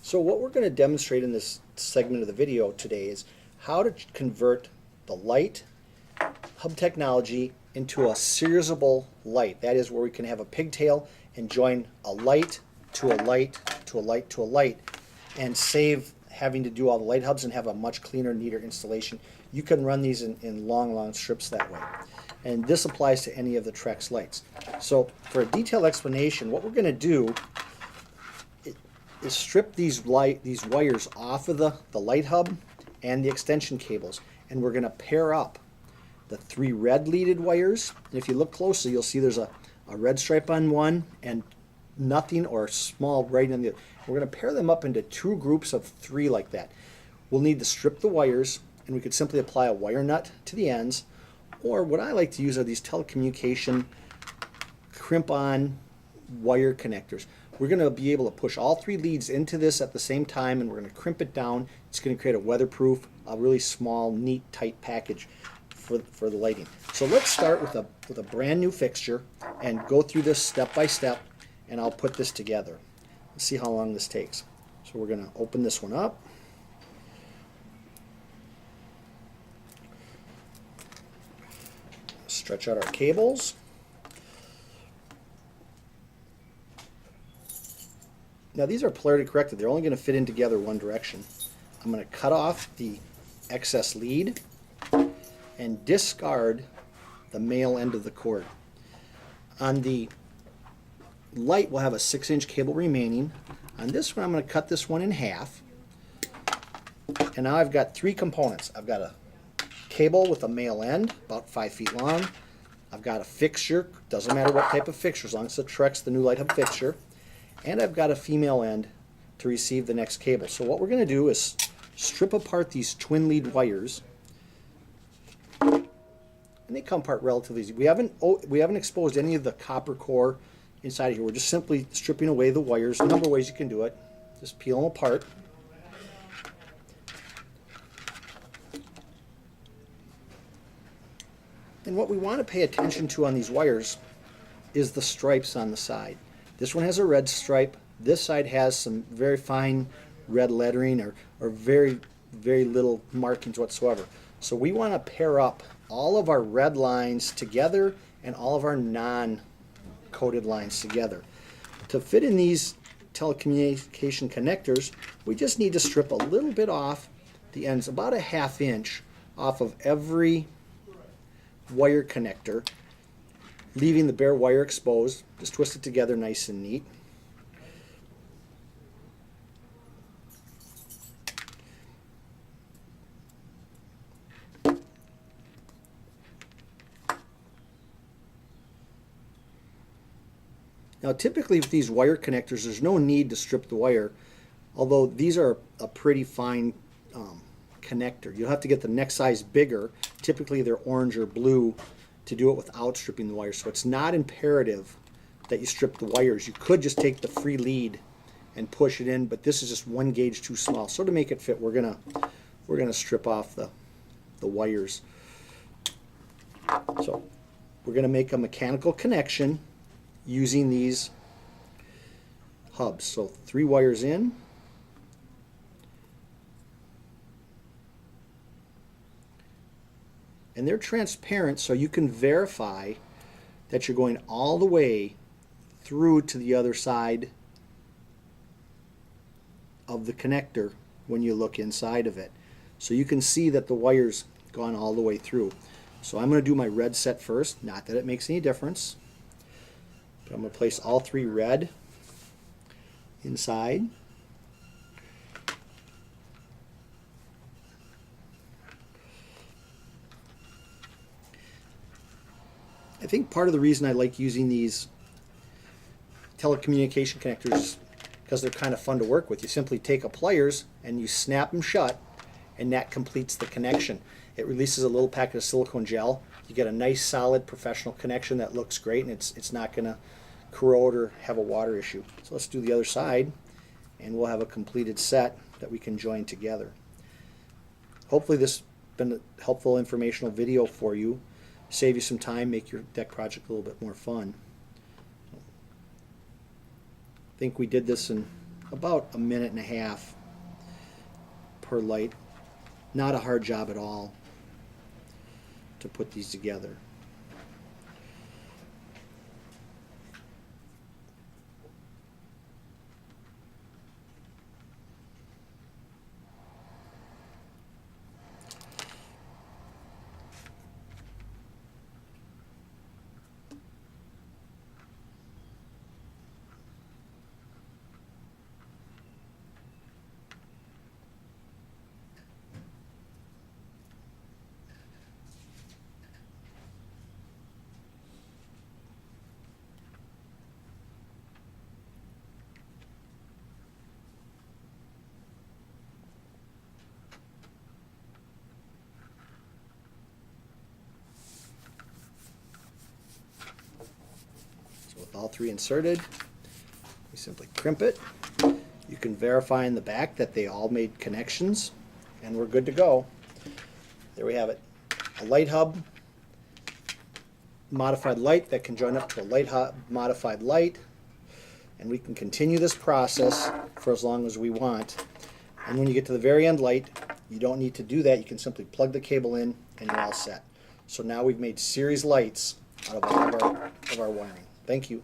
So what we're going to demonstrate in this segment of the video today is how to convert the light hub technology into a serializable light. That is where we can have a pigtail and join a light to a light to a light to a light and save having to do all the light hubs and have a much cleaner, neater installation. You can run these in long strips that way. And this applies to any of the Trex lights. So for a detailed explanation, what we're going to do is strip these wires off of the light hub and the extension cables, and we're going to pair up the 3 red leaded wires. And if you look closely, you'll see there's a red stripe on one and nothing or small right on the other. We're going to pair them up into 2 groups of 3 like that. We'll need to strip the wires, and we could simply apply a wire nut to the ends, or what I like to use are these telecommunication crimp-on wire connectors. We're going to be able to push all 3 leads into this at the same time, and we're going to crimp it down. It's going to create a weatherproof, a really small, neat, tight package for the lighting. So let's start with a brand new fixture and go through this step by step, and I'll put this together. Let's see how long this takes. So we're going to open this one up. Stretch out our cables. Now these are polarity corrected. They're only going to fit in together one direction. I'm going to cut off the excess lead and discard the male end of the cord. On the light, we'll have a 6-inch cable remaining. On this one, I'm going to cut this one in half. And now I've got 3 components. I've got a cable with a male end, about 5 feet long. I've got a fixture, doesn't matter what type of fixture, as long as it's a Trex, the new light hub fixture. And I've got a female end to receive the next cable. So what we're going to do is strip apart these twin lead wires, and they come apart relatively easy. We haven't exposed any of the copper core inside of here. We're just simply stripping away the wires. A number of ways you can do it. Just peel them apart. And what we want to pay attention to on these wires is the stripes on the side. This one has a red stripe. This side has some very fine red lettering or very little markings whatsoever. So we want to pair up all of our red lines together and all of our non-coated lines together. To fit in these telecommunication connectors, we just need to strip a little bit off the ends, about a 1/2 inch off of every wire connector, leaving the bare wire exposed. Just twist it together nice and neat. Now typically with these wire connectors, there's no need to strip the wire, although these are a pretty fine connector. You'll have to get the next size bigger. Typically they're orange or blue to do it without stripping the wires. So it's not imperative that you strip the wires. You could just take the free lead and push it in, but this is just 1 gauge too small. So to make it fit, we're gonna strip off the wires. So we're gonna make a mechanical connection using these hubs. So 3 wires in. And they're transparent, so you can verify that you're going all the way through to the other side of the connector when you look inside of it. So you can see that the wire's gone all the way through. So I'm going to do my red set first, not that it makes any difference. But I'm going to place all 3 red inside. I think part of the reason I like using these telecommunication connectors is because they're kind of fun to work with. You simply take a pliers and you snap them shut, and that completes the connection. It releases a little packet of silicone gel. You get a nice solid professional connection that looks great, and it's not going to corrode or have a water issue. So let's do the other side, and we'll have a completed set that we can join together. Hopefully this has been a helpful informational video for you. Save you some time, make your deck project a little bit more fun. I think we did this in about a minute and a half per light. Not a hard job at all to put these together. So with all three inserted, we simply crimp it. You can verify in the back that they all made connections, and we're good to go. There we have it. A light hub, modified light that can join up to a light hub modified light, and we can continue this process for as long as we want. And when you get to the very end light, you don't need to do that. You can simply plug the cable in and you're all set. So now we've made series lights out of all of our wiring. Thank you.